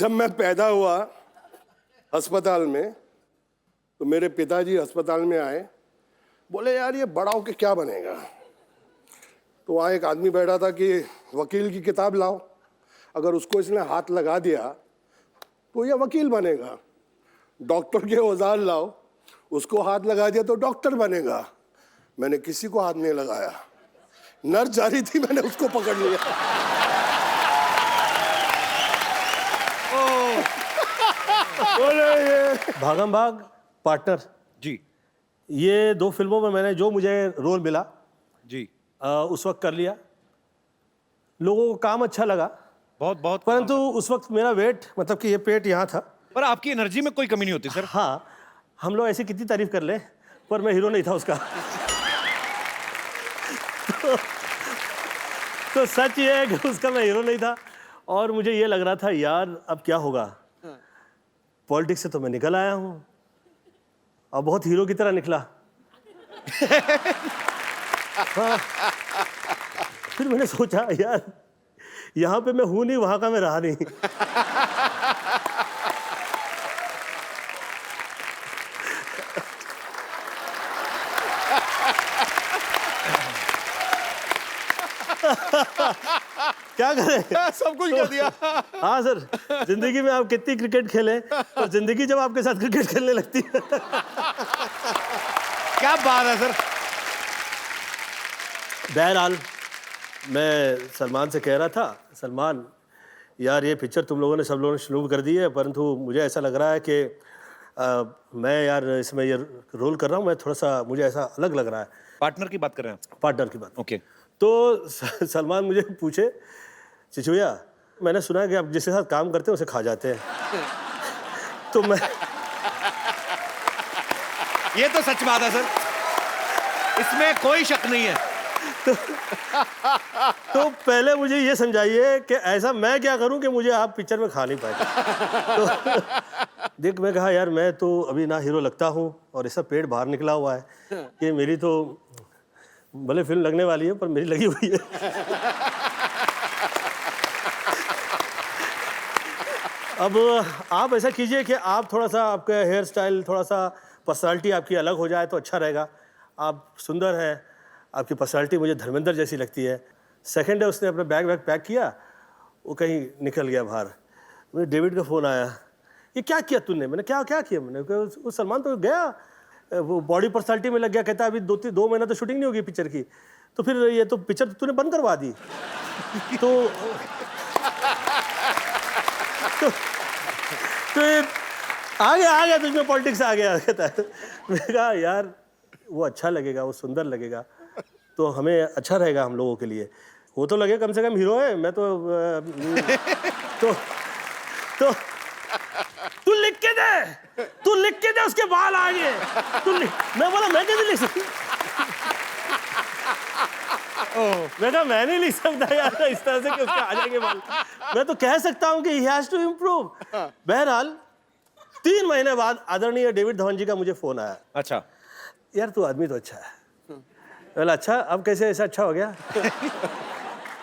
जब मैं पैदा हुआ अस्पताल में, तो मेरे पिताजी अस्पताल में आए, बोले यार ये बड़ा होके क्या बनेगा। तो वहाँ एक आदमी बैठा था कि वकील की किताब लाओ, अगर उसको इसने हाथ लगा दिया तो ये वकील बनेगा। डॉक्टर के औजार लाओ, उसको हाथ लगा दिया तो डॉक्टर बनेगा। मैंने किसी को हाथ नहीं लगाया, नर्स जा रही थी, मैंने उसको पकड़ लिया। भागम भाग, पार्टनर जी ये 2 फिल्मों में मैंने जो मुझे रोल मिला जी उस वक्त कर लिया। लोगों को काम अच्छा लगा, बहुत बहुत। परंतु उस वक्त मेरा वेट, मतलब कि ये पेट यहाँ था। पर आपकी एनर्जी में कोई कमी नहीं होती सर। हाँ, हम लोग ऐसी कितनी तारीफ कर ले, पर मैं हीरो नहीं था उसका। तो सच ये है कि उसका मैं हीरो नहीं था, और मुझे ये लग रहा था यार अब क्या होगा। पॉलिटिक्स से तो मैं निकल आया हूँ, और बहुत हीरो की तरह निकला। हाँ। फिर मैंने सोचा यार यहाँ पे मैं हूं नहीं, वहां का मैं रहा नहीं। क्या करें, सब कुछ कर दिया। हाँ सर, जिंदगी में आप कितनी क्रिकेट खेले, और जिंदगी जब आपके साथ क्रिकेट खेलने लगती है। क्या बात है सर। बहरहाल मैं सलमान से कह रहा था, सलमान यार ये पिक्चर तुम लोगों ने, सब लोगों ने शुरू कर दी है, परंतु मुझे ऐसा लग रहा है कि मैं यार इसमें ये रोल कर रहा हूँ, मैं थोड़ा सा, मुझे ऐसा अलग लग रहा है। पार्टनर की बात कर रहे हैं? पार्टनर की बात। ओके। तो सलमान मुझे पूछे, चिचुया मैंने सुना है कि आप जिसके साथ काम करते हैं उसे खा जाते हैं। तो मैं, ये तो सच बात है सर, इसमें कोई शक नहीं है। तो पहले मुझे ये समझाइए कि ऐसा मैं क्या करूं कि मुझे आप पिक्चर में खा नहीं पाए। तो देख, मैं कहा यार मैं तो अभी ना हीरो लगता हूं, और ऐसा पेट बाहर निकला हुआ है कि मेरी तो भले फिल्म लगने वाली है पर मेरी लगी हुई है। अब आप ऐसा कीजिए कि आप थोड़ा सा, आपका हेयर स्टाइल, थोड़ा सा पर्सनालिटी आपकी अलग हो जाए तो अच्छा रहेगा। आप सुंदर हैं, आपकी पर्सनालिटी मुझे धर्मेंद्र जैसी लगती है। सेकंड है, उसने अपना बैग पैक किया, वो कहीं निकल गया बाहर। मुझे डेविड का फ़ोन आया, ये क्या किया तूने? मैंने क्या किया? मैंने कहा वो सलमान तो गया, वो बॉडी पर्सनालिटी में लग गया। कहता अभी 2 महीना तो शूटिंग नहीं होगी पिक्चर की, तो फिर ये तो पिक्चर तो तूने बंद करवा दी। तो आ गया तुझमें पॉलिटिक्स आ गया। कहता है, मैंने कहा यार वो अच्छा लगेगा, वो सुंदर लगेगा, तो हमें अच्छा रहेगा हम लोगों के लिए। वो तो लगे कम से कम हीरो है, मैं तो तू लिख के दे उसके बाल आगे। मैं बोला मैं कैसे लिख सकती? मैं कहा मैं नहीं लिख सकता यार इस तरह से कि उसके आ जाएंगे बाल। मैं तो कह सकता हूँ कि he has to improve। बहरहाल 3 महीने बाद आदरणीय डेविड धवन जी का मुझे फोन आया। अच्छा यार तू आदमी तो अच्छा है। बोला अच्छा, अब कैसे ऐसा अच्छा हो गया?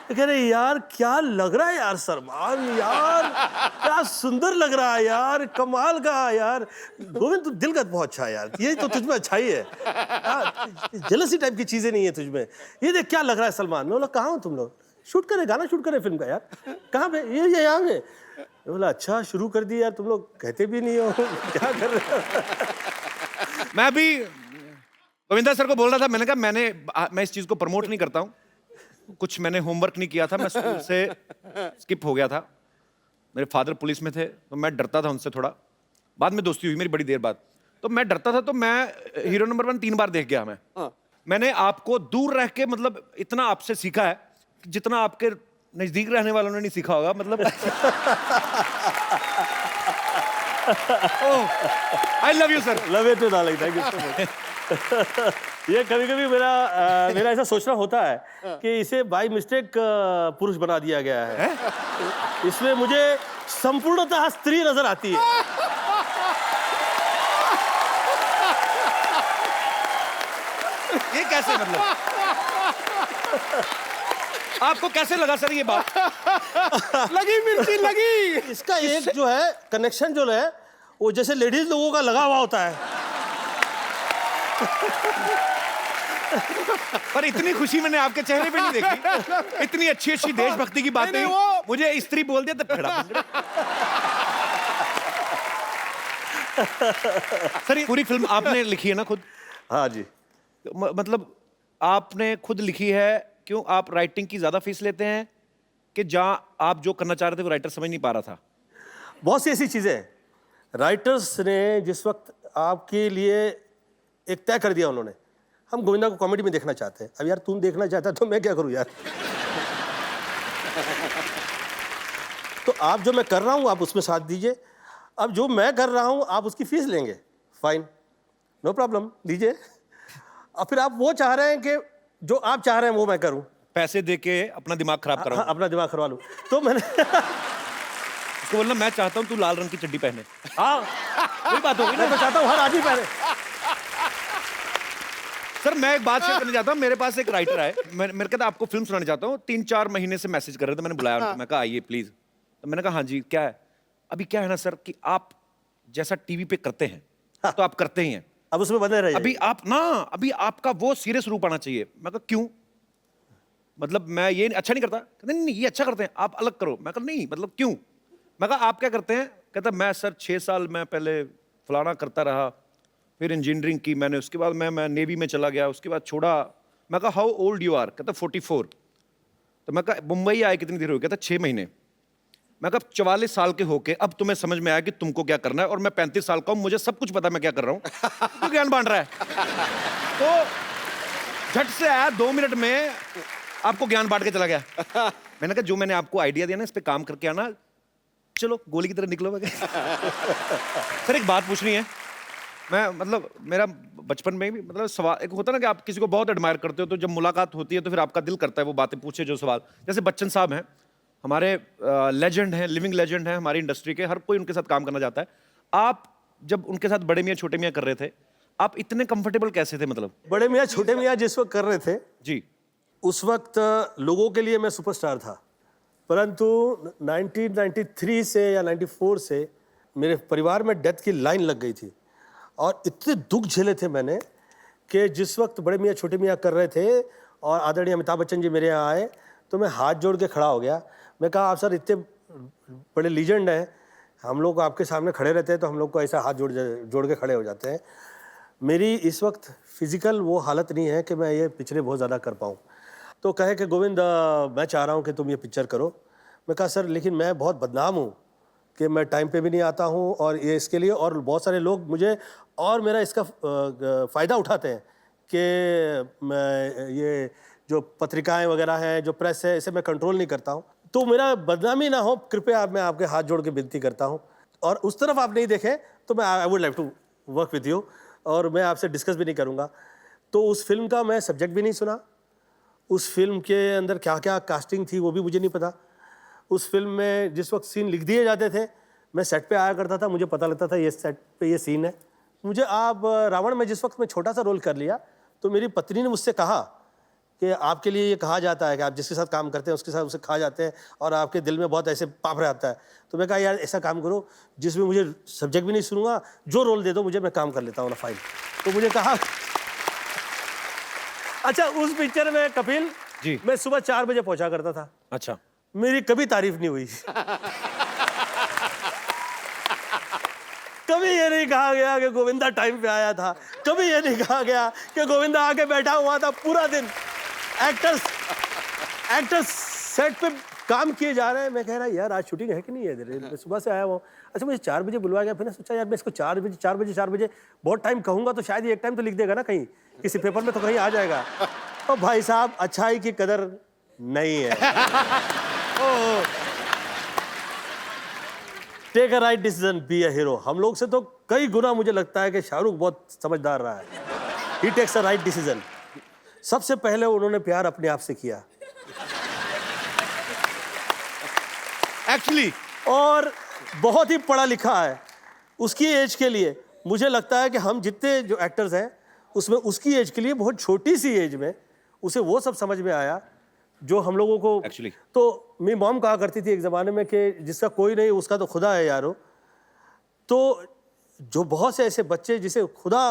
कह रहे यार क्या लग रहा है यार सलमान, यार क्या सुंदर लग रहा है यार, कमाल का यार। गोविंद तू दिल का बहुत अच्छा है यार, ये तो तुझमें अच्छाई है, जेलसी टाइप की चीजें नहीं है तुझमें। ये देख क्या लग रहा है सलमान। मैं बोला कहाँ हो तुम लोग? शूट करे, गाना शूट करे फिल्म का। यार कहाँ पे? ये यहाँ पे। बोला अच्छा शुरू कर दी यार, तुम लोग कहते भी नहीं हो क्या कर रहे हो? मैं अभी गोविंदा सर को बोल रहा था, मैंने कहा मैं इस चीज को प्रमोट नहीं करता हूँ, कुछ मैंने होमवर्क नहीं किया था, मैं स्कूल से स्किप हो गया था। मेरे फादर पुलिस में थे, तो मैं डरता था उनसे थोड़ा। बाद में दोस्ती हुई मेरी बड़ी देर बाद, तो मैं डरता था। तो मैं हीरो नंबर 1 3 बार देख गया। मैंने आपको दूर रह के मतलब इतना आपसे सीखा है जितना आपके नजदीक रहने वालों ने नहीं सीखा होगा। मतलब I love you sir. Love you too darling, thank you so much. ये कभी-कभी मेरा ऐसा सोचना होता है कि इसे बाय मिस्टेक पुरुष बना दिया गया है। इसमें मुझे संपूर्णतः स्त्री नजर आती है। ये कैसे, मतलब आपको कैसे लगा सर ये बात? लगी मिर्ची लगी। इसका एक जो है कनेक्शन जो है वो जैसे लेडीज लोगों का लगा हुआ होता है। पर इतनी खुशी मैंने आपके चेहरे पे नहीं देखी। इतनी अच्छी अच्छी देशभक्ति की बातें मुझे स्त्री बोल दिया तो खड़ा बन गया। सर ये पूरी फिल्म आपने लिखी है ना खुद? हाँ जी। मतलब आपने खुद लिखी है, क्यों आप राइटिंग की ज्यादा फीस लेते हैं कि जहां आप जो करना चाह रहे थे वो राइटर समझ नहीं पा रहा था? बहुत सी ऐसी चीजें हैं। राइटर्स ने जिस वक्त आपके लिए एक तय कर दिया, उन्होंने हम गोविंदा को कॉमेडी में देखना चाहते हैं। अब यार तुम देखना चाहता है तो मैं क्या करूं यार। तो आप जो मैं कर रहा हूं आप उसमें साथ दीजिए। अब जो मैं कर रहा हूं आप उसकी फीस लेंगे, फाइन, नो प्रॉब्लम, दीजिए। और फिर आप वो चाह रहे हैं कि जो आप चाह रहे हैं वो मैं करूं, पैसे दे के अपना दिमाग खराब कराऊं? हाँ, अपना दिमाग करवा लूं। तो मैंने उसको बोलना मैं चाहता हूं तू लाल रंग की चड्डी पहने। हाँ वही बात होगी ना, मैं चाहता हूं हर आदमी पहने। सर मैं एक बात शेयर करना चाहता हूँ। मेरे पास एक राइटर है, मेरे कहता आपको फिल्म सुनाना चाहता हूँ। 3-4 महीने से मैसेज कर रहे थे, मैंने बुलाया उनको, मैं कहा आइए प्लीज। तो मैंने कहा हाँ जी क्या है? अभी क्या है ना सर कि आप जैसा टीवी पे करते हैं तो आप करते ही हैं, अब उसमें बने रहिए। अभी आपका वो सीरियस रूप आना चाहिए। मैं कहा क्यों? मतलब मैं ये अच्छा नहीं करता। कहते नहीं ये अच्छा करते हैं, आप अलग करो। मैं कहा नहीं मतलब क्यों? मैं कहा आप क्या करते हैं? कहता मैं सर 6 साल मैं पहले फलाना करता रहा, फिर इंजीनियरिंग की मैंने, उसके बाद मैं नेवी में चला गया, उसके बाद छोड़ा। मैं कहा हाउ ओल्ड यू आर? कहता 44। तो मैं कहा मुंबई आए कितनी देर हो गई? कहता 6 महीने। मैं कहा 44 साल के होके अब तुम्हें समझ में आया कि तुमको क्या करना है, और मैं 35 साल का हूं, मुझे सब कुछ पता मैं क्या कर रहा हूं। तो ज्ञान बांट रहा है। तो झट से आया, 2 मिनट में आपको ज्ञान बांट के चला गया। मैंने कहा जो मैंने आपको आइडिया दिया ना इस पे काम करके आना, चलो गोली की तरह निकलो। सर एक बात पूछनी है। मैं मतलब मेरा बचपन में भी मतलब सवाल एक होता ना कि आप किसी को बहुत एडमायर करते हो, तो जब मुलाकात होती है तो फिर आपका दिल करता है वो बातें पूछे जो सवाल। जैसे बच्चन साहब हैं, हमारे लेजेंड हैं, लिविंग लेजेंड हैं हमारी इंडस्ट्री के, हर कोई उनके साथ काम करना चाहता है। आप जब उनके साथ बड़े मियाँ छोटे मियाँ कर रहे थे, आप इतने कंफर्टेबल कैसे थे? मतलब बड़े मियाँ छोटे मियाँ जिस वक्त कर रहे थे जी, उस वक्त लोगों के लिए मैं सुपरस्टार था, परंतु 1993 से या 94 से मेरे परिवार में डेथ की लाइन लग गई थी, और इतने दुख झेले थे मैंने कि जिस वक्त बड़े मियाँ छोटे मियाँ कर रहे थे और आदरणीय अमिताभ बच्चन जी मेरे यहाँ आए तो मैं हाथ जोड़ के खड़ा हो गया। मैं कहा आप सर इतने बड़े लीजेंड हैं, हम लोग आपके सामने खड़े रहते हैं तो हम लोग को ऐसा हाथ जोड़ के खड़े हो जाते हैं। मेरी इस वक्त फिजिकल वो हालत नहीं है कि मैं ये पिक्चरें बहुत ज़्यादा कर पाऊँ। तो कहे कि गोविंद मैं चाह रहा हूँ कि तुम ये पिक्चर करो। मैं कहा सर लेकिन मैं बहुत बदनाम हूँ कि मैं टाइम पे भी नहीं आता हूँ, और ये इसके लिए और बहुत सारे लोग मुझे और मेरा इसका फ़ायदा उठाते हैं कि मैं ये जो पत्रिकाएं वगैरह हैं, जो प्रेस है, इसे मैं कंट्रोल नहीं करता हूँ, तो मेरा बदनामी ना हो, कृपया मैं आपके हाथ जोड़ के विनती करता हूँ। और उस तरफ आप नहीं देखें तो मैं I would like to work with you, और मैं आपसे डिस्कस भी नहीं करूँगा। तो उस फिल्म का मैं सब्जेक्ट भी नहीं सुना, उस फिल्म के अंदर क्या क्या कास्टिंग थी वो भी मुझे नहीं पता। उस फिल्म में जिस वक्त सीन लिख दिए जाते थे मैं सेट पे आया करता था, मुझे पता लगता था ये सेट पे ये सीन है। मुझे आप रावण में जिस वक्त मैं छोटा सा रोल कर लिया तो मेरी पत्नी ने मुझसे कहा कि आपके लिए ये कहा जाता है कि आप जिसके साथ काम करते हैं उसके साथ उसे खा जाते हैं और आपके दिल में बहुत ऐसे पाप रहता है। तो मैं कहा यार ऐसा काम करो जिसमें मुझे सब्जेक्ट भी नहीं सुनूंगा, जो रोल दे दो मुझे, मैं काम कर लेता हूँ ना फाइन। तो मुझे कहा अच्छा उस पिक्चर में कपिल जी, मैं सुबह 4 बजे पहुंचा करता था। अच्छा, मेरी कभी तारीफ नहीं हुई। कभी ये नहीं कहा गया कि गोविंदा टाइम पे आया था, कभी ये नहीं कहा गया कि गोविंदा आके बैठा हुआ था पूरा दिन। एक्टर्स सेट पे काम किए जा रहे हैं, मैं कह रहा यार आज शूटिंग है कि नहीं है, मैं सुबह से आया हूँ। अच्छा मुझे 4 बजे बुलवाया गया, फिर सोचा यार मैं इसको 4 बजे बहुत टाइम कहूँगा तो शायद ये एक टाइम तो लिख देगा ना, कहीं किसी पेपर में तो कहीं आ जाएगा। तो भाई साहब अच्छाई की कदर नहीं है। Take a right decision, be a hero. हम लोग से तो कई गुना मुझे लगता है कि शाहरुख बहुत समझदार रहा है। ही टेक्स अ राइट डिसीजन। सबसे पहले उन्होंने प्यार अपने आप से किया एक्चुअली, और बहुत ही पढ़ा लिखा है उसकी एज के लिए। मुझे लगता है कि हम जितने जो एक्टर्स हैं उसमें उसकी एज के लिए बहुत छोटी सी एज में उसे वो सब समझ में आया जो हम लोगों को Actually. तो मेरी मॉम कहा करती थी एक ज़माने में कि जिसका कोई नहीं उसका तो खुदा है यारो। तो जो बहुत से ऐसे बच्चे जिसे खुदा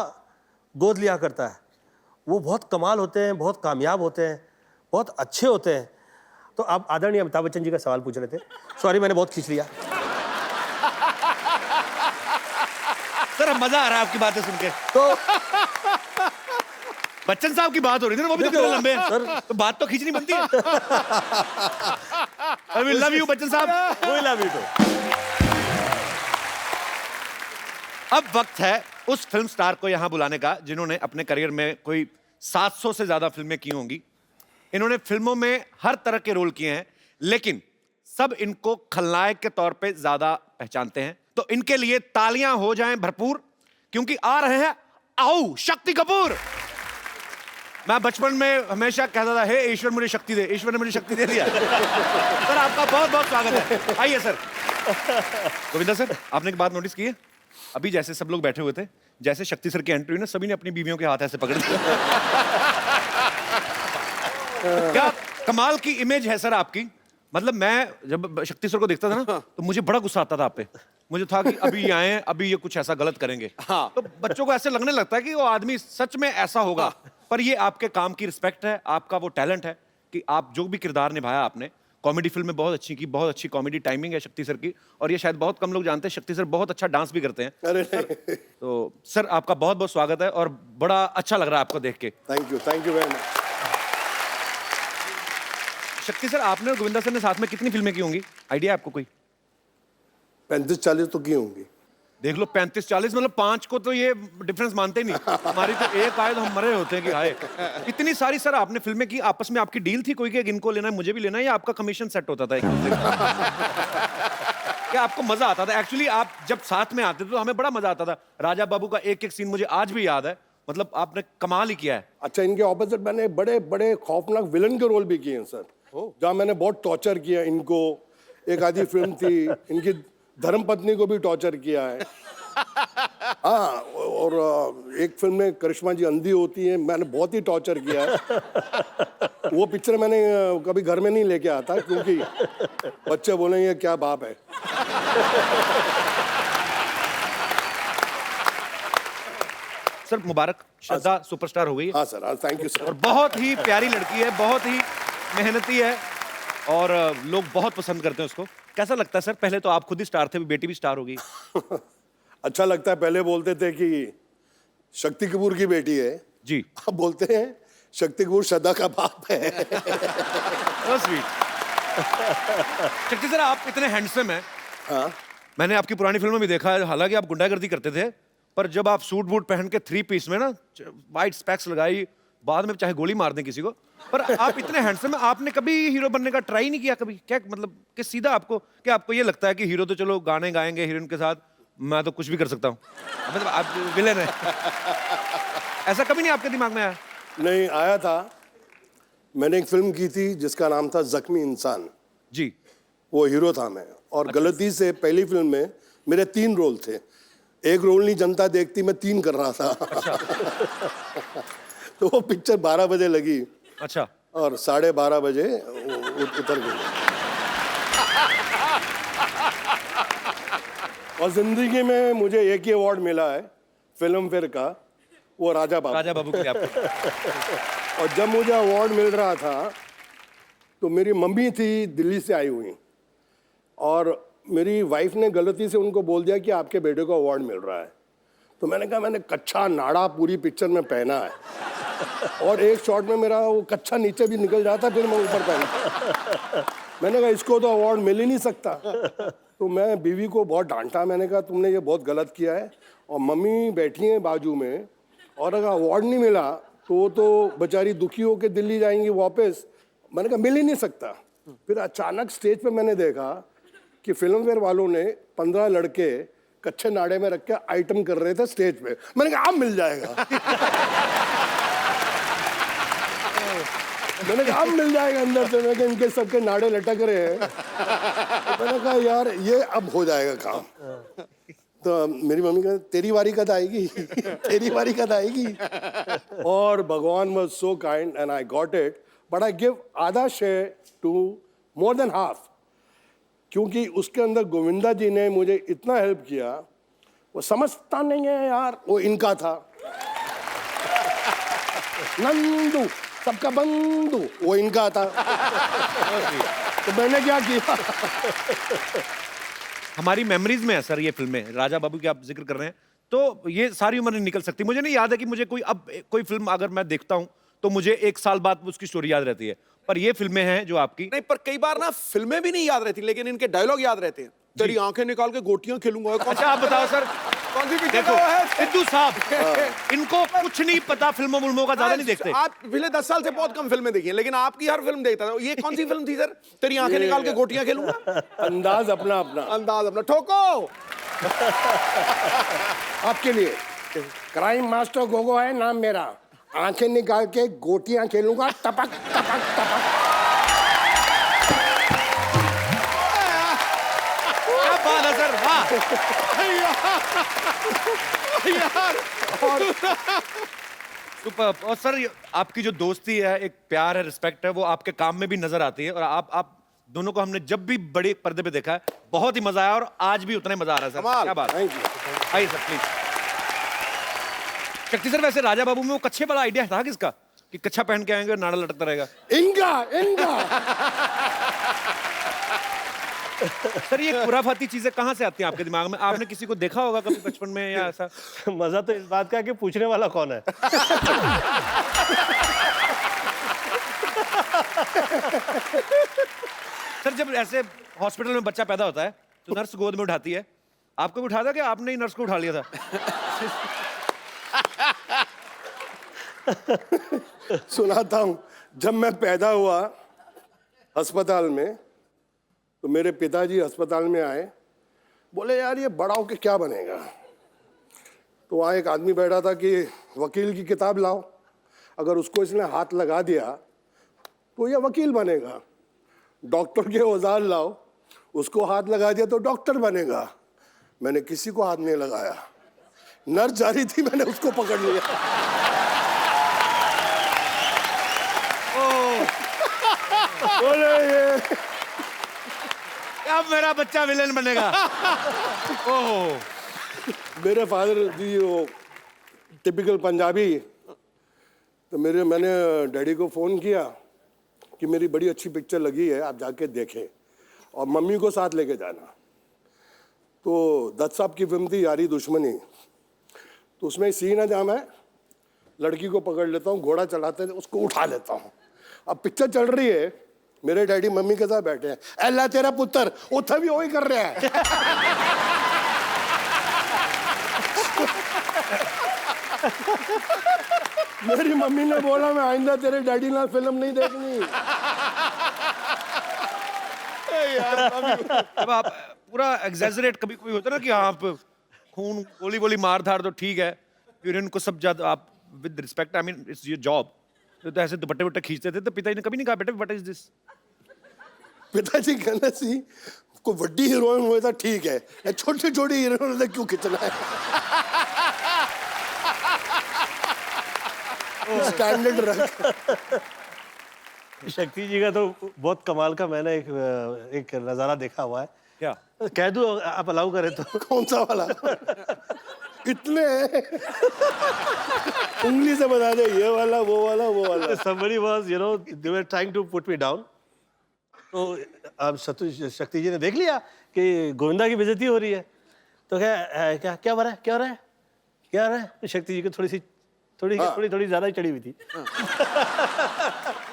गोद लिया करता है वो बहुत कमाल होते हैं, बहुत कामयाब होते हैं, बहुत अच्छे होते हैं। तो आप आदरणीय अमिताभ बच्चन जी का सवाल पूछ रहे थे। सॉरी मैंने बहुत खींच लिया। सर अब मजा आ रहा है आपकी बातें सुन के। तो बच्चन साहब की बात हो रही थी ना, वो भी तो कितने लंबे हैं, तो बात तो खींचनी बनती है। आई लव यू बच्चन साहब। वही लव यू तो। अब वक्त है उस फिल्म स्टार को यहां बुलाने का जिन्होंने अपने करियर में कोई 700 से ज्यादा फिल्में की होंगी। इन्होंने फिल्मों में हर तरह के रोल किए हैं, लेकिन सब इनको खलनायक के तौर पे ज्यादा पहचानते हैं। तो इनके लिए तालियां हो जाएं भरपूर, क्योंकि आ रहे हैं आओ शक्ति कपूर। मैं बचपन में हमेशा कहता था, हे ईश्वर मुझे शक्ति दे। ईश्वर ने मुझे शक्ति दे दिया। सर आपका बहुत बहुत स्वागत है, आइए सर। गोविंदा सर, आपने एक बात नोटिस की है? अभी जैसे सब लोग बैठे हुए थे, जैसे शक्ति सर की एंट्री हुई ना, सभी ने अपनी बीवियों के हाथ ऐसे पकड़ लिए। क्या कमाल की इमेज है सर आपकी। मतलब मैं जब शक्ति सर को देखता था ना, तो मुझे बड़ा गुस्सा आता था आप पे। मुझे था कि अभी ये आए, अभी ये कुछ ऐसा गलत करेंगे। हाँ। तो बच्चों को ऐसे लगने लगता है कि वो आदमी सच में ऐसा होगा। पर ये आपके काम की रिस्पेक्ट है, आपका वो टैलेंट है कि आप जो भी किरदार निभाया आपने, कॉमेडी फिल्म में बहुत अच्छी की, बहुत अच्छी कॉमेडी टाइमिंग है शक्ति सर की। और ये शायद बहुत कम लोग जानते हैं, शक्ति सर बहुत अच्छा डांस भी करते हैं। अरे तो सर आपका बहुत बहुत स्वागत है और बड़ा अच्छा लग रहा है आपको देख के। Thank you very much. शक्ति सर, आपने और गोविंदा सर ने साथ में कितनी फिल्में की होंगी, आइडिया आपको कोई? 35-40 तो की होंगी। देख लो 35-40, मतलब 5 को तो ये डिफरेंस मानते ही नहीं। हमारी तो एक आए तो हम मरे होते हैं कि आए। इतनी सारी सर आपने फिल्में की, आपस में आपकी डील थी कोई कि इनको लेना है मुझे भी लेना है, या आपका कमीशन सेट होता था एक दूसरे का? क्या आपको मजा आता था? एक्चुअली आप जब साथ में आते थे तो हमें बड़ा मजा आता था। राजा बाबू का एक एक सीन मुझे आज भी याद है। मतलब आपने कमाल ही किया है। अच्छा, इनके ऑपोजिट मैंने बड़े बड़े खौफनाक विलन के रोल भी किए हैं सर, जहाँ मैंने बहुत टॉर्चर किया इनको। एक आधी फिल्म थी, इनकी धर्मपत्नी को भी टॉर्चर किया है। हाँ, और एक फिल्म में करिश्मा जी अंधी होती है, मैंने बहुत ही टॉर्चर किया है। वो पिक्चर मैंने कभी घर में नहीं लेके आता, क्योंकि बच्चे बोलेंगे क्या बाप है। सर मुबारक, श्रद्धा सुपरस्टार हो गई है। हाँ सर, हाँ थैंक यू और सर। बहुत ही प्यारी लड़की है, बहुत ही मेहनती है और लोग बहुत पसंद करते हैं उसको। कैसा लगता है सर? पहले तो आप खुद ही स्टार थे, बेटी भी स्टार हो गई। अच्छा लगता है। पहले बोलते थे कि शक्ति कपूर की बेटी है, जी। अब बोलते हैं शक्ति कपूर श्रद्धा का बाप है। So sweet। शक्ति सर, आप इतने हैंडसम हैं। हाँ, मैंने आपकी पुरानी फिल्मों में देखा है, हालांकि आप गुंडागर्दी करते थे, पर जब आप सूट बूट पहन के 3 पीस में ना, वाइट स्पेक्स लगाई, बाद में चाहे गोली मार दें किसी को, पर आप इतने हैंडसम हैं। आपने कभी हीरो बनने का ट्राई नहीं किया कभी? क्या मतलब कि सीधा आपको क्या आपको ये लगता है कि हीरो तो चलो गाने गाएंगे हीरोइन के साथ, मैं तो कुछ भी कर सकता हूँ, मतलब आप विलेन है? ऐसा कभी नहीं आपके दिमाग में आया? नहीं आया था। मैंने एक फिल्म की थी जिसका नाम था जख्मी इंसान, जी। वो हीरो था मैं। और गलती से पहली फिल्म में मेरे 3 रोल थे। एक रोल नहीं जनता देखती, मैं 3 कर रहा था। तो वो पिक्चर 12 बजे लगी। अच्छा। और 12:30 बजे उतर गई। और जिंदगी में मुझे एक ही अवार्ड मिला है फिल्म फेयर का, वो राजा बाबू। राजा बाबू के लिए आपको। और जब मुझे अवार्ड मिल रहा था तो मेरी मम्मी थी दिल्ली से आई हुई, और मेरी वाइफ ने गलती से उनको बोल दिया कि आपके बेटे को अवार्ड मिल रहा है। तो मैंने कहा मैंने कच्चा नाड़ा पूरी पिक्चर में पहना है, और एक शॉट में मेरा वो कच्चा नीचे भी निकल जाता, फिर मैं ऊपर पहना। मैंने कहा इसको तो अवार्ड मिल ही नहीं सकता। तो मैं बीवी को बहुत डांटा, मैंने कहा तुमने ये बहुत गलत किया है। और मम्मी बैठी हैं बाजू में, और अगर अवार्ड नहीं मिला तो वो तो बेचारी दुखी होकर दिल्ली जाएंगी वापस। मैंने कहा मिल ही नहीं सकता। फिर अचानक स्टेज पे मैंने देखा कि फिल्म फेयर वालों ने 15 लड़के कच्चे नाड़े में रख के आइटम कर रहे थे स्टेज पे। मैंने कहा अब मिल जाएगा। मैंने कहा अब मिल जाएगा अंदर से। मैंने कहा इनके सबके नाड़े लटक रहे हैं। तो मैंने कहा यार ये अब हो जाएगा काम। तो मेरी मम्मी कहा तेरी बारी कद आएगी, तेरी बारी कद आएगी। और भगवान was so kind and I got it. But I give आधा share to more than half, क्योंकि उसके अंदर गोविंदा जी ने मुझे इतना हेल्प किया। वो समझता नहीं है यार, वो इनका था नंदू सबका बंधु, वो इनका था। तो मैंने क्या किया, हमारी मेमोरीज में है सर ये फिल्में, राजा बाबू की आप जिक्र कर रहे हैं, तो ये सारी उम्र नहीं निकल सकती। मुझे नहीं याद है कि मुझे कोई फिल्म अगर मैं देखता हूं तो मुझे 1 साल बाद उसकी स्टोरी याद रहती है, पर ये फिल्में हैं जो आपकी। नहीं, पर कई बार ना फिल्में भी नहीं याद रहती, लेकिन इनके डायलॉग याद रहते हैं। तेरी आंखें निकाल के गोटियां खेलूंगा। अच्छा आप बताओ सर, कौन सी पिक्चर देखो का वो है? सिद्धू साहब इनको कुछ नहीं पता, फिल्मों का ज्यादा नहीं देखते। आप पिछले 10 साल से बहुत कम फिल्में देखी हैं, लेकिन आपकी हर फिल्म देखता था। ये कौन सी फिल्म थी सर? तेरी आंखें निकाल के गोटियां खेलूंगा। अंदाज अपना अपना, अंदाज अपना। ठोको। आपके लिए क्राइम मास्टर गोगो है नाम मेरा, आंखें निकाल के गोटियां खेलूंगा, टपक टपक टपक। क्या बात है सर, वाह। सुपर्ब। और सर आपकी जो दोस्ती है, एक प्यार है, रिस्पेक्ट है, वो आपके काम में भी नजर आती है। और आप दोनों को हमने जब भी बड़े पर्दे पे देखा है बहुत ही मजा आया, और आज भी उतना ही मजा आ रहा है सर। कमाल। क्या बात है। Thank you. आइए सर प्लीज। शक्ति सर, वैसे राजा बाबू में वो कच्छे वाला आइडिया था किसका, कि कच्छा पहन के आएंगे और नाड़ा लटकता रहेगा? इनका इनका सर ये खुराफाती चीजें कहाँ से आती हैं आपके दिमाग में? आपने किसी को देखा होगा कभी बचपन में या ऐसा? मजा तो इस बात का है कि पूछने वाला कौन है। सर जब ऐसे हॉस्पिटल में बच्चा पैदा होता है तो नर्स गोद में उठाती है, आपको भी उठा था कि आपने ही नर्स को उठा लिया था? सुनाता हूँ। जब मैं पैदा हुआ अस्पताल में, तो मेरे पिताजी अस्पताल में आए, बोले यार ये बड़ा होके क्या बनेगा। तो वहाँ एक आदमी बैठा था कि वकील की किताब लाओ, अगर उसको इसने हाथ लगा दिया तो ये वकील बनेगा। डॉक्टर के औजार लाओ, उसको हाथ लगा दिया तो डॉक्टर बनेगा। मैंने किसी को हाथ नहीं लगाया, नर्स जा रही थी, मैंने उसको पकड़ लिया। बोले ये अब मेरा बच्चा विलेन बनेगा। ओह, मेरे फादर जी वो टिपिकल पंजाबी। तो मैंने डैडी को फ़ोन किया कि मेरी बड़ी अच्छी पिक्चर लगी है, आप जाके देखें और मम्मी को साथ लेके जाना। तो दत्त साहब की फिल्म थी यारी दुश्मनी। तो उसमें सीन है जहाँ मैं लड़की को पकड़ लेता हूँ, घोड़ा चलाते थे, उसको उठा लेता हूँ। अब पिक्चर चल रही है, मेरे डैडी मम्मी के साथ बैठे हैं, अल्लाह तेरा पुत्र उठा भी वही कर रहा है। मेरी मम्मी ने बोला मैं आइंदा तेरे डैडी ना फिल्म नहीं देखनी। अब आप पूरा एग्जैजरेट कभी कोई होता ना कि आप खून गोली वोली मार धार तो ठीक है, यूरिन को सब ज्यादा आप with respect, I mean it's your job, तो ऐसे दुपट्टे वट्टे खींचते थे, तो पिताजी ने कभी नहीं कहा बेटा व्हाट इज दिस? पिताजी कहना सी कोई बड़ी हीरोइन हुए था ठीक है, छोटी छोटी हीरोइन क्यों खींचना है। स्टैंडर्ड रख। शक्ति जी का तो बहुत कमाल का मैंने एक नजारा देखा हुआ है। क्या कह दूं आप अलाउ करें तो? कौन सा वाला? इतने हैं। उंगली से बता दे, ये वाला वो वाला वो वाला। Somebody was, you know, they were trying to put me down. तो अब शक्ति जी ने देख लिया कि गोविंदा की बेइज्जती हो रही है, तो क्या क्या हो रहा है, क्या हो रहा है, क्या हो रहा है? तो शक्ति जी को थोड़ी ज्यादा ही चढ़ी हुई थी।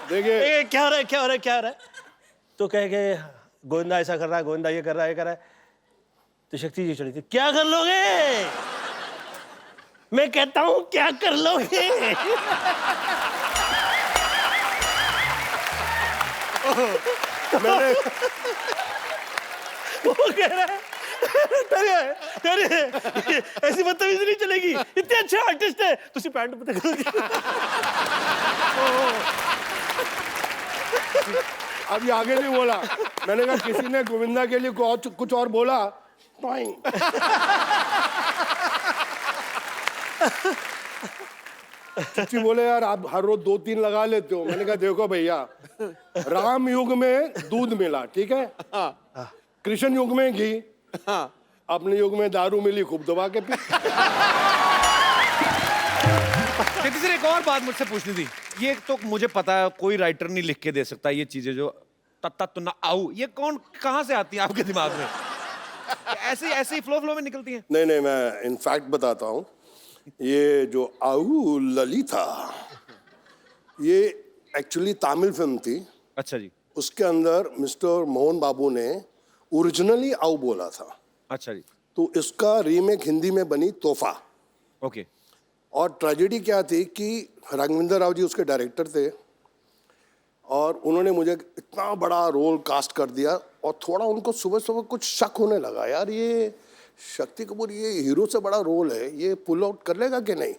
देखिए क्या हो रहा है, क्या हो रहा है, क्या हो रहा है? तो कह के गोविंदा ऐसा कर रहा है, गोविंदा ये कर रहा है, ये कर रहा है। तो शक्ति जी चढ़ी थी, क्या कर लोगे? मैं कहता हूं क्या कर लोगे? मैंने वो कह रहा है तेरे ऐसी बदतमीजी नहीं चलेगी, इतने अच्छे आर्टिस्ट है, तुझे पैंट पता करोगे। अभी आगे नहीं बोला, मैंने कहा किसी ने गोविंदा के लिए कुछ और बोला। टॉइंग। चुच्ची बोले यार आप हर रोज 2-3 लगा लेते हो। मैंने कहा देखो भैया, राम युग में दूध मिला, ठीक है, कृष्ण युग में घी, अपने युग में दारू मिली, खूब दबा के पी। शक्ति सर एक और बात मुझसे पूछनी थी। ये तो मुझे पता है कोई राइटर नहीं लिख के दे सकता ये चीजें जो तत्ता तो ना आऊ, ये कौन कहाँ से आती है आपके दिमाग में? ऐसे ऐसे ही फ्लो में निकलती हैं? नहीं नहीं, मैं इनफैक्ट बताता हूँ, ये जो आऊ ललिता, ये एक्चुअली तमिल फिल्म थी। अच्छा जी। उसके अंदर मिस्टर मोहन बाबू ने ओरिजिनली आऊ बोला था। अच्छा जी। तो इसका रीमेक हिंदी में बनी तोहफा। ओके। और ट्रेजेडी क्या थी कि राघवेंद्र राव जी उसके डायरेक्टर थे और उन्होंने मुझे इतना बड़ा रोल कास्ट कर दिया और थोड़ा उनको सुबह सुबह कुछ शक होने लगा, यार ये शक्ति कपूर ये हीरो से बड़ा रोल है, ये पुल आउट कर लेगा कि नहीं।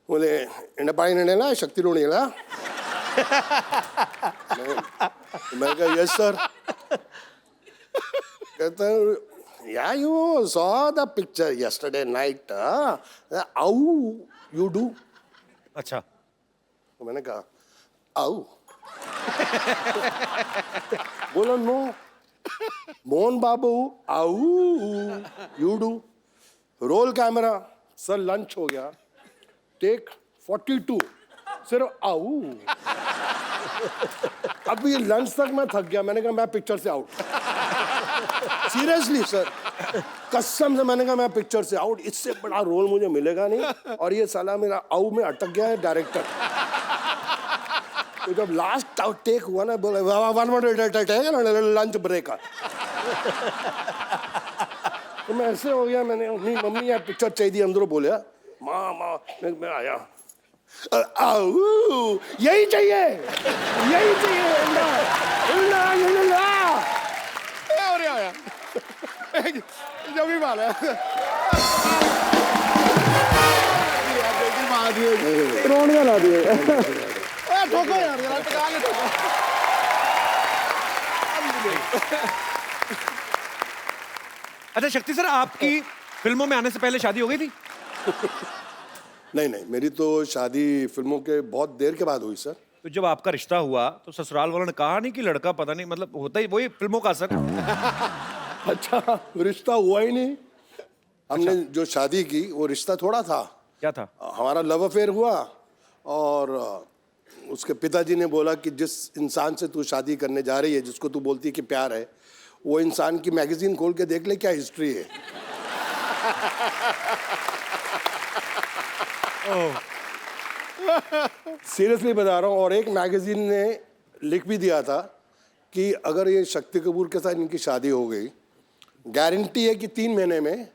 बोले इंडपाई नेला शक्ति रोनेला। मैं कहा यस सर। कहते हैं या you saw the picture yesterday night, आऊ यू डू। अच्छा। तो मैंने कहा आऊ। बोलो नो मोहन बाबू आऊ you do. Roll camera, sir lunch हो गया, टेक 42, सिर्फ आऊ। अब ये लंच तक मैं थक गया, मैंने कहा मैं पिक्चर से आउट। सीरियसली सर, कसम से मैंने कहा मैं पिक्चर से आउट, इससे बड़ा रोल मुझे मिलेगा नहीं। और ये साला मेरा आऊ में अटक गया है डायरेक्टर। तो जब लास्ट टेक हुआ ना, बोले वन मिनट लंच ब्रेक। तो मैं ऐसे हो गया, मैंने मम्मी यार पिक्चर चाहिए, अंदरों बोलिया माँ मैं आया, आऊ यही चाहिए, यही चाहिए। जब भी माल है रोनिया ला दिए। ठोको यार, टका के ठोको। अच्छा शक्ति सर, आपकी फिल्मों में आने से पहले शादी हो गई थी? नहीं नहीं, मेरी तो शादी फिल्मों के बहुत देर के बाद हुई सर। तो जब आपका रिश्ता हुआ तो ससुराल वालों ने कहा नहीं कि लड़का पता नहीं, मतलब होता ही वही फिल्मों का असर? अच्छा, रिश्ता हुआ ही नहीं। हमने जो शादी की वो रिश्ता थोड़ा था। क्या था? हमारा लव अफेयर हुआ और उसके पिताजी ने बोला कि जिस इंसान से तू शादी करने जा रही है, जिसको तू बोलती है कि प्यार है, वो इंसान की मैगजीन खोल के देख ले क्या हिस्ट्री है। सीरियसली बता रहा हूँ। और एक मैगजीन ने लिख भी दिया था कि अगर ये शक्ति कपूर के साथ इनकी शादी हो गई, गारंटी है कि 3 महीने में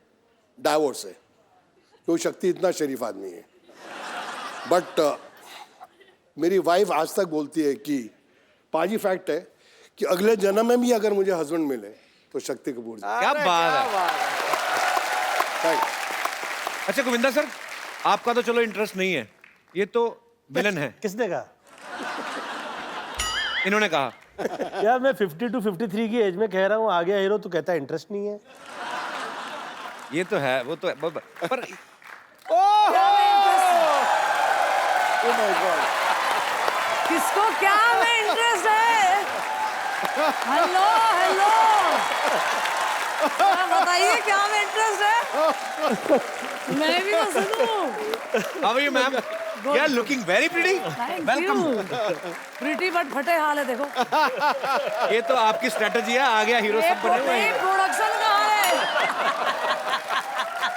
डाइवोर्स है, क्योंकि शक्ति इतना शरीफ आदमी है। बट मेरी वाइफ आज तक बोलती है कि पाजी फैक्ट है कि अगले जन्म में भी अगर मुझे हस्बैंड मिले तो शक्ति कपूर जी। क्या बात है। थैंक्स। अच्छा गोविंदा सर, आपका तो चलो इंटरेस्ट नहीं है, ये तो विलन है। किसने कहा? इन्होंने कहा। यार मैं 50 to 53 की एज में कह रहा हूँ आ गया हीरो, तो कहता है इंटरेस्ट नहीं है। ये तो है, वो तो है, पर किसको क्या में इंटरेस्ट है? हेलो हेलो, बताइए क्या में इंटरेस्ट है? मैं भी तो सुनूं। How are you ma'am? You are looking very pretty. Welcome. Pretty but फटे हाल है, देखो। ये तो आपकी स्ट्रेटजी है, आ गया हीरो सब बने हुए हैं। प्रोडक्शन कहाँ है?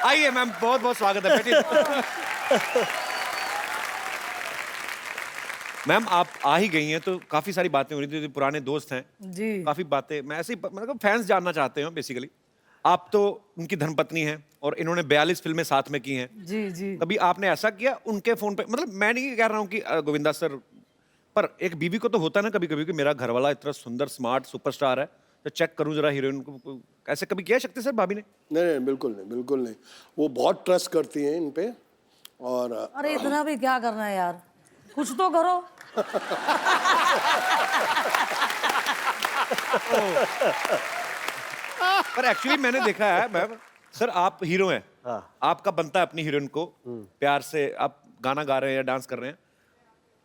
आइए मैम, बहुत बहुत स्वागत है, बैठिए। मैम आप आ ही गई हैं तो काफी सारी बातें हो रही थी, पुराने दोस्त हैं जी। काफी बातें, मैं ऐसे ही मतलब फैंस जानना चाहते हैं बेसिकली। आप तो उनकी धर्मपत्नी हैं और इन्होंने 42 फिल्में साथ में की हैं। जी जी। कभी आपने ऐसा किया उनके फोन पे, मतलब मैं नहीं कह रहा हूँ कि गोविंदा सर, पर एक बीवी को तो होता है ना कभी कभी कि मेरा घरवाला इतना सुंदर स्मार्ट सुपरस्टार है, तो चेक करूं जरा हीरोइन को। ऐसे कभी किया शक्ति सर भाभी ने? नहीं नहीं, बिल्कुल नहीं, बिल्कुल नहीं। वो बहुत ट्रस्ट करती हैं इन पे। और अरे इतना भी क्या करना है यार, कुछ तो करो। पर एक्चुअली मैंने देखा है मैम, सर आप हीरो हैं, हाँ। आपका बनता है अपनी हीरोइन को प्यार से, आप गाना गा रहे हैं या डांस कर रहे हैं,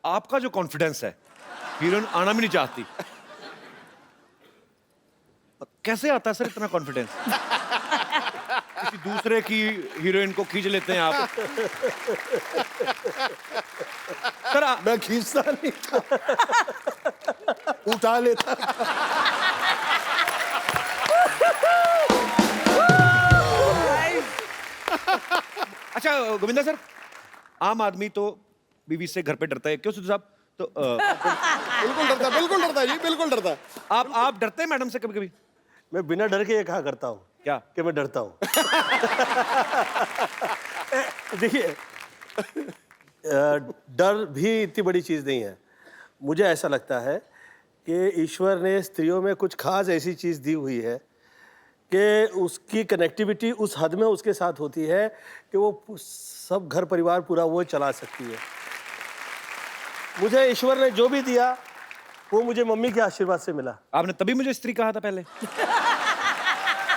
आपका जो कॉन्फिडेंस है, हीरोइन आना भी नहीं चाहती, कैसे आता है सर इतना कॉन्फिडेंस? किसी दूसरे की हीरोइन को खींच लेते हैं आप। सर मैं खींचता नहीं था, उठा लेता। अच्छा गोविंदा सर, आम आदमी तो बीवी से घर पे डरता है, क्यों सिद्धू साहब? तो बिल्कुल डरता है जी, बिल्कुल डरता है। आप डरते हैं मैडम से कभी कभी? मैं बिना डर के ये कहा करता हूँ क्या? कि मैं डरता हूँ। देखिए, डर भी इतनी बड़ी चीज़ नहीं है। मुझे ऐसा लगता है कि ईश्वर ने स्त्रियों में कुछ खास ऐसी चीज़ दी हुई है कि उसकी कनेक्टिविटी उस हद में उसके साथ होती है कि वो सब घर परिवार पूरा वो चला सकती है। मुझे ईश्वर ने जो भी दिया वो मुझे मम्मी के आशीर्वाद से मिला। आपने तभी मुझे स्त्री कहा था पहले?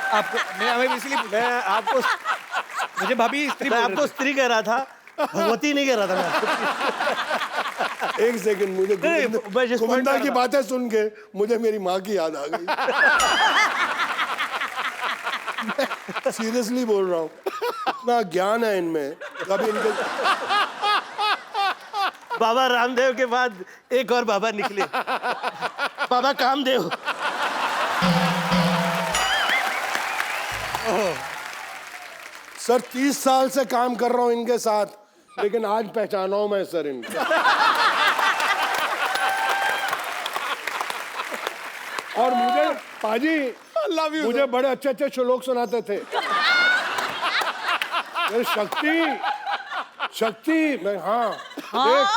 आपको मैं इसलिए मैं आपको मुझे भाभी स्त्री मैं बोल रहे आपको थे। स्त्री कह रहा था, भगवती नहीं कह रहा था मैं आपको। एक सेकंड, मुझे मैं जिस point गोविंदा पर की था। बातें सुन के मुझे मेरी माँ की याद आ गई। सीरियसली बोल रहा हूँ, इतना ज्ञान है इनमें। कभी इनके बाबा रामदेव के बाद एक और बाबा निकले, बाबा कामदेव। सर 30 साल से काम कर रहा हूँ इनके साथ, लेकिन आज पहचाना हूं मैं सर इनको। और मुझे पाजी लव यू मुझे बड़े अच्छे अच्छे श्लोक सुनाते थे। ये शक्ति मैं हाँ देख,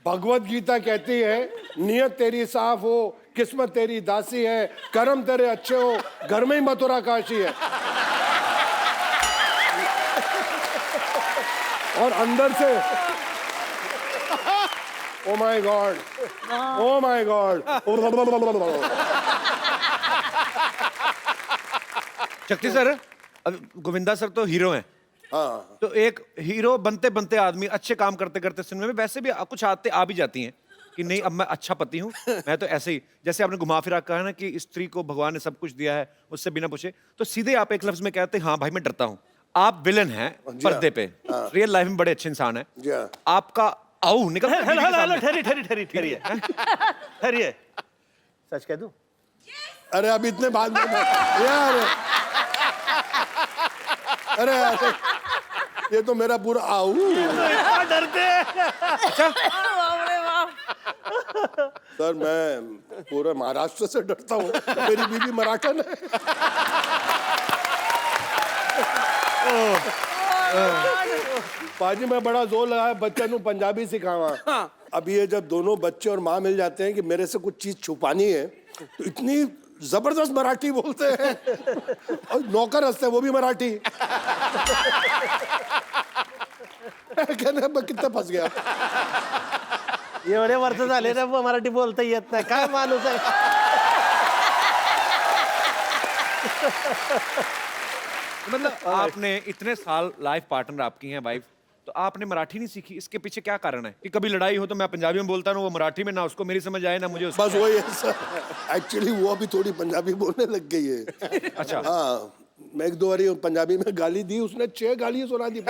भगवत गीता कहती है नियत तेरी साफ हो, किस्मत तेरी दासी है, कर्म तेरे अच्छे हो, घर में ही मथुरा काशी है। और अंदर से oh my God, oh my God. शक्ति सर, अब गोविंदा सर तो हीरो हैं, हाँ तो एक हीरो बनते बनते आदमी अच्छे काम करते करते सिनेमा में वैसे भी कुछ आते आ भी जाती हैं कि नहीं अब मैं अच्छा पति हूँ, मैं तो ऐसे ही, जैसे आपने घुमा फिरा कहा ना कि स्त्री को भगवान ने सब कुछ दिया है उससे बिना पूछे, तो सीधे आप एक लफ्ज में कहते हैं हाँ भाई मैं डरता हूँ। आप विलन हैं पर्दे पे, रियल लाइफ में बड़े अच्छे इंसान हैं, जी हाँ। आपका आओ निकल हेलो हेलो हेलो, ठहरिए ठहरिए, सच कह दूं? अरे अब इतने बाद में यार, अरे यार, ये तो मेरा पूरा आऊ। इतना डरते हैं। बाप रे बाप। सर मैं पूरे महाराष्ट्र से डरता हूँ, मेरी बीवी मराठन है। पाजी मैं बड़ा जोर लगाया बच्चे को पंजाबी सिखावा। अब ये जब दोनों बच्चे और माँ मिल जाते हैं कि मेरे से कुछ चीज छुपानी है, तो इतनी जबरदस्त मराठी बोलते हैं, और नौकर हंसते हैं वो भी मराठी। कहने मैं कितना फंस गया। एवढे वर्ष झाले ना मराठी बोलता येत नाही, काय माणूस आहे। मतलब आपने इतने साल लाइफ पार्टनर आपकी हैं वाइफ, तो आपने मराठी नहीं सीखी, इसके पीछे क्या कारण है कि कभी लड़ाई हो तो मैं पंजाबी में बोलता हूँ, वो मराठी में, ना उसको मेरी समझ आए ना मुझे उसको। बस वही है सर, एक्चुअली वो अभी थोड़ी पंजाबी बोलने लग गई है। अच्छा हाँ, मैं एक दो बारी पंजाबी में गाली दी, उसने 6 गाली सुना दी।